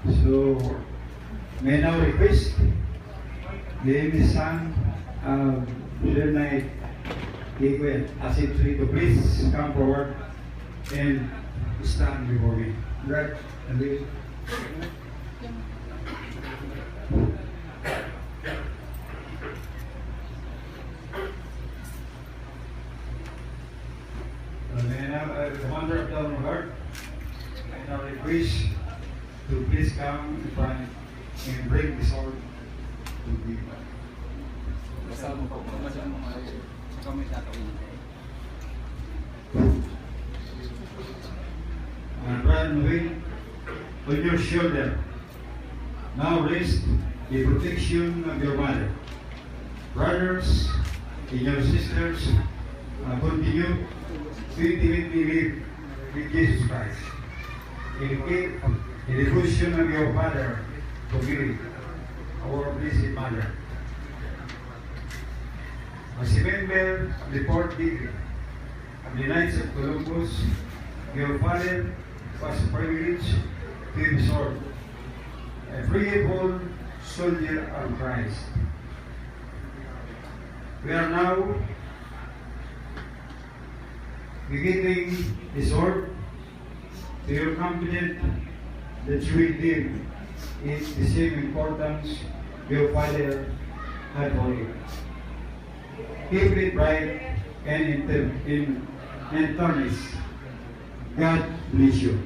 So, may now request the eldest son of Brother Knight Gabriel Asip to please come forward and stand before me. Right? And we the commander of the guard, I now request to please come in front and bring the sword to the Brother Noel, on your shoulder, now rest the protection of your mother. Brothers and your sisters, continue to intimately live with Jesus Christ. Indicate the devotion of your father to Mary, our Blessed Mother. As a member of the fourth degree of the Knights of Columbus, your father was privileged to be sword, a freeable soldier of Christ. We are now beginning the sword. We are confident that you will give it the same importance your father had for you. Keep it bright and in tarnished. God bless you.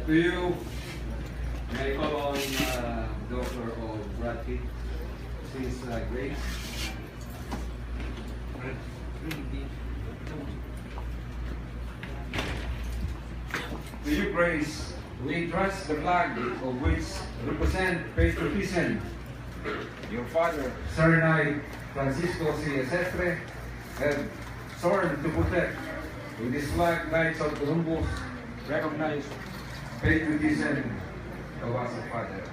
Do you may call on Dr. Bradley, please, Grace? Do you, Grace, we trust the flag of which represent patriotism? Your father, Sir Knight Francisco C. Sestre, have sworn to protect with this flag Knights of Columbus recognize patriotism of us a father.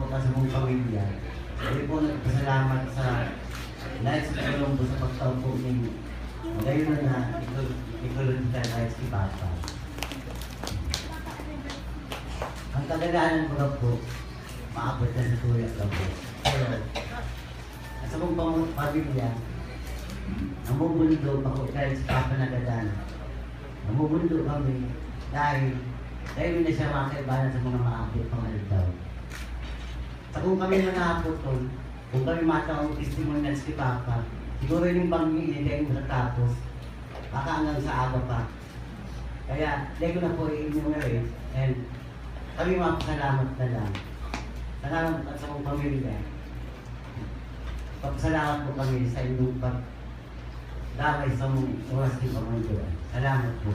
po sa mong pamilya. Kami po nagpasalamat sa lahat sa tulong po sa pagtaon po ninyo. Ngayon na ikuluntan kahit si Papa. Ang kaganahan ko na po, maabot na sa tulak na po. Pero, sa mong pamilya, namumundo ako kahit si Papa nagadana. Namumundo kami dahil na siya makakaibahan sa mga maabot pangalitaw. Sa kung kami manapot ko, kung kami matawag testimonials si Papa, siguro yung bangi hindi kayo matatapos, baka hanggang sa aga pa. Kaya, hindi ko na po i-enumerate and kami mapasalamat na lang. Salamat at sa mong pamilya. Pagpasalamat po kami sa inyong pagdamay sa mong oras ni Panginoon. Salamat po.